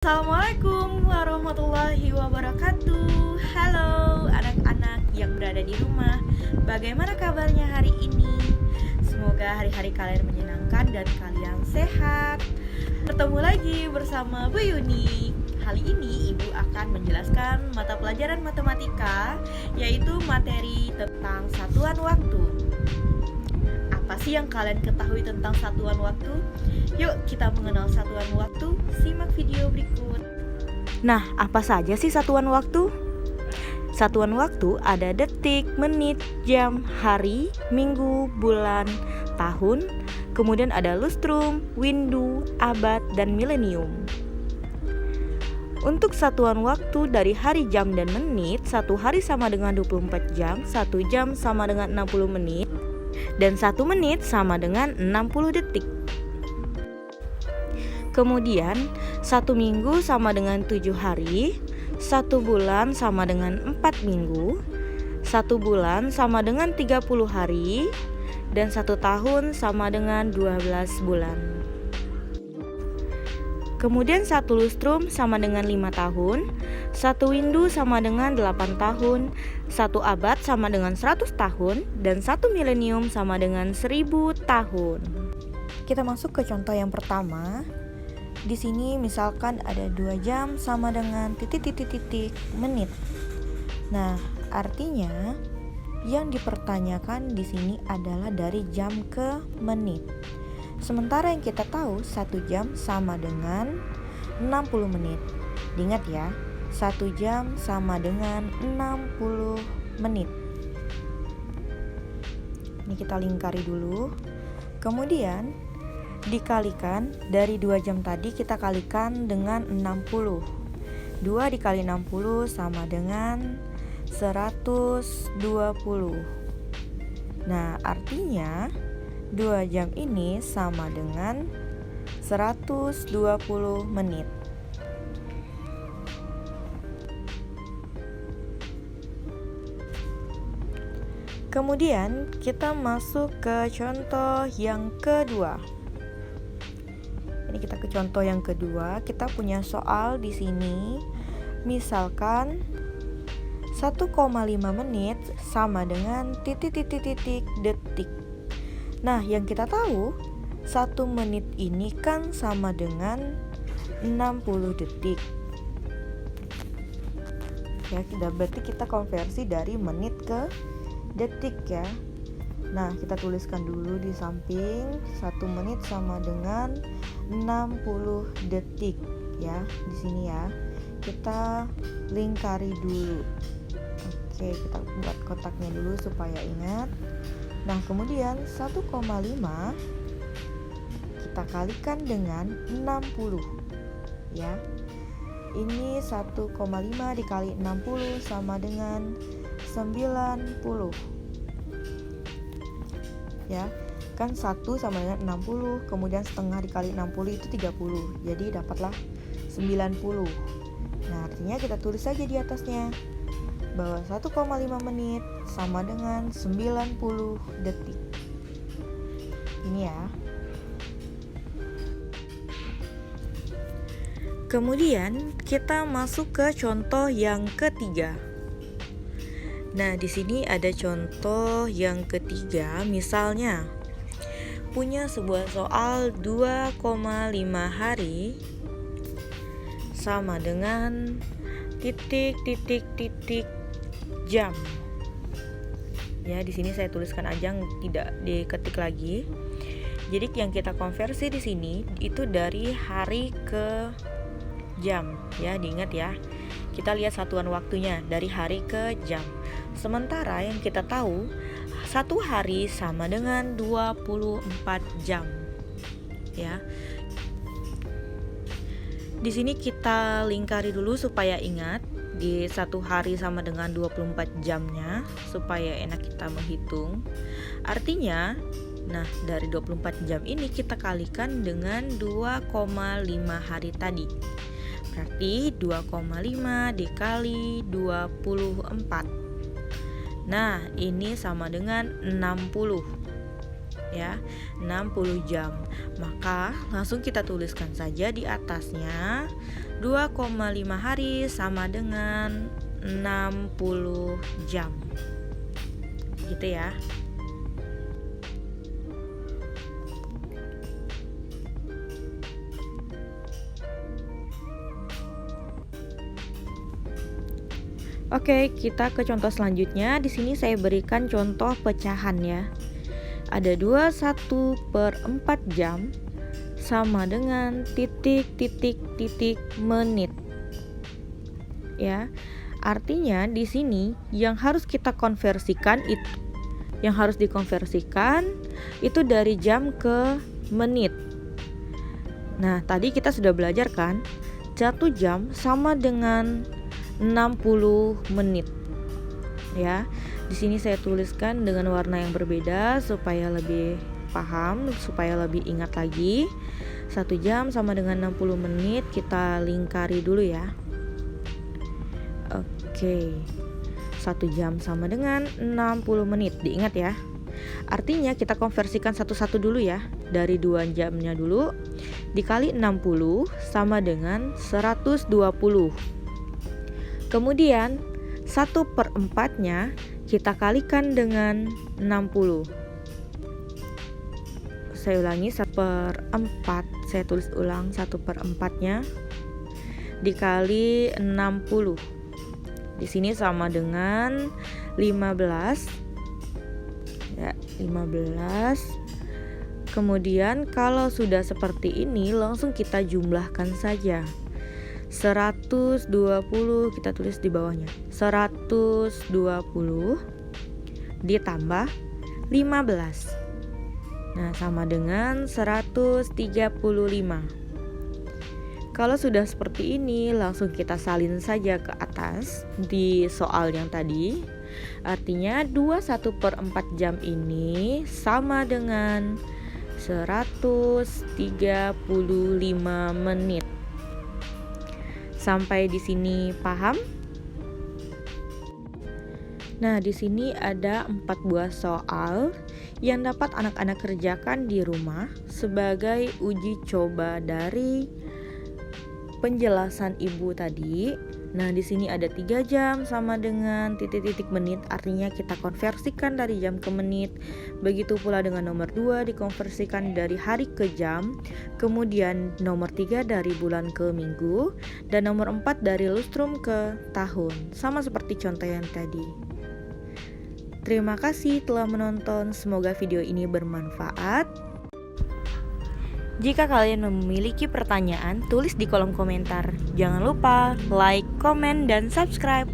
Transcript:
Assalamualaikum warahmatullahi wabarakatuh. Halo anak-anak yang berada di rumah. Bagaimana kabarnya hari ini? Semoga hari-hari kalian menyenangkan dan kalian sehat. Bertemu lagi bersama Bu Yuni. Kali ini Ibu akan menjelaskan mata pelajaran matematika, yaitu materi tentang satuan waktu. Apa sih yang kalian ketahui tentang satuan waktu? Yuk kita mengenal satuan waktu. Simak video berikut. Nah, apa saja sih satuan waktu? Satuan waktu ada detik, menit, jam, hari, minggu, bulan, tahun. Kemudian ada lustrum, windu, abad, dan milenium. Untuk satuan waktu dari hari, jam, dan menit, satu hari sama dengan 24 jam, 1 jam sama dengan 60 menit, dan 1 menit sama dengan 60 detik. Kemudian 1 minggu sama dengan 7 hari, 1 bulan sama dengan 4 minggu, 1 bulan sama dengan 30 hari, dan 1 tahun sama dengan 12 bulan. Kemudian 1 lustrum sama dengan 5 tahun, 1 windu sama dengan 8 tahun, 1 abad sama dengan 100 tahun, dan 1 milenium sama dengan 1000 tahun. Kita masuk ke contoh yang pertama. Di sini misalkan ada 2 jam sama dengan titik-titik-titik menit. Nah, artinya yang dipertanyakan di sini adalah dari jam ke menit. Sementara yang kita tahu 1 jam sama dengan 60 menit. Diingat ya, 1 jam sama dengan 60 menit. Ini kita lingkari dulu. Kemudian dikalikan dari 2 jam tadi, kita kalikan dengan 60. 2 dikali 60 sama dengan 120. Nah, artinya 2 jam ini sama dengan 120 menit. Kemudian kita masuk ke contoh yang kedua. Ini kita ke contoh yang kedua. Kita punya soal di sini. Misalkan 1,5 menit sama dengan titik-titik-titik detik. Nah, yang kita tahu 1 menit ini kan sama dengan 60 detik. Ya, berarti kita konversi dari menit ke detik ya. Nah, kita tuliskan dulu di samping 1 menit sama dengan 60 detik ya. Di sini ya. Kita lingkari dulu. Oke, kita buat kotaknya dulu supaya ingat. Nah, kemudian 1,5 kita kalikan dengan 60 ya. Ini 1,5 dikali 60 sama dengan 90 ya. Kan 1 sama dengan 60, kemudian setengah dikali 60 itu 30. Jadi dapatlah 90. Nah, artinya kita tulis saja di atasnya bahwa 1,5 menit sama dengan 90 detik. Ini ya. Kemudian kita masuk ke contoh yang ketiga. Nah, di sini ada contoh yang ketiga. Misalnya punya sebuah soal 2,5 hari sama dengan titik-titik-titik jam. Ya, di sini saya tuliskan aja, tidak diketik lagi. Jadi yang kita konversi di sini itu dari hari ke jam. Ya, diingat ya. Kita lihat satuan waktunya dari hari ke jam. Sementara yang kita tahu 1 hari sama dengan 24 jam. Ya. Di sini kita lingkari dulu supaya ingat. Di 1 hari sama dengan 24 jamnya supaya enak kita menghitung. Artinya, nah dari 24 jam ini kita kalikan dengan 2,5 hari tadi. Berarti 2,5 dikali 24. Nah, ini sama dengan 60. ya, 60 jam. Maka langsung kita tuliskan saja di atasnya 2,5 hari sama dengan 60 jam. Gitu ya. Oke, kita ke contoh selanjutnya. Di sini saya berikan contoh pecahan ya. Ada 21/4 jam sama dengan titik menit. Ya. Artinya di sini yang harus kita konversikan itu dari jam ke menit. Nah, tadi kita sudah belajar kan? 1 jam sama dengan 60 menit. Ya. Di sini saya tuliskan dengan warna yang berbeda supaya lebih paham, supaya lebih ingat lagi. 1 jam sama dengan 60 menit, kita lingkari dulu ya. Oke. 1 jam sama dengan 60 menit, diingat ya. Artinya kita konversikan satu-satu dulu ya. Dari 2 jamnya dulu dikali 60 sama dengan 120. Kemudian 1/4-nya kita kalikan dengan 60. Saya ulangi, 1/4, saya tulis ulang, 1/4-nya dikali 60. Di sini sama dengan 15. Ya, 15. Kemudian kalau sudah seperti ini langsung kita jumlahkan saja. 120 kita tulis di bawahnya. 120 ditambah 15. Nah, sama dengan 135. Kalau sudah seperti ini, langsung kita salin saja ke atas di soal yang tadi. Artinya 21/4 jam ini sama dengan 135 menit. Sampai di sini paham? Nah, di sini ada 4 buah soal yang dapat anak-anak kerjakan di rumah sebagai uji coba dari penjelasan ibu tadi. Nah, di sini ada 3 jam sama dengan titik-titik menit, artinya kita konversikan dari jam ke menit. Begitu pula dengan nomor 2 dikonversikan dari hari ke jam. Kemudian nomor 3 dari bulan ke minggu. Dan nomor 4 dari lustrum ke tahun. Sama seperti contoh yang tadi. Terima kasih telah menonton, semoga video ini bermanfaat. Jika kalian memiliki pertanyaan, tulis di kolom komentar. Jangan lupa like, komen, dan subscribe.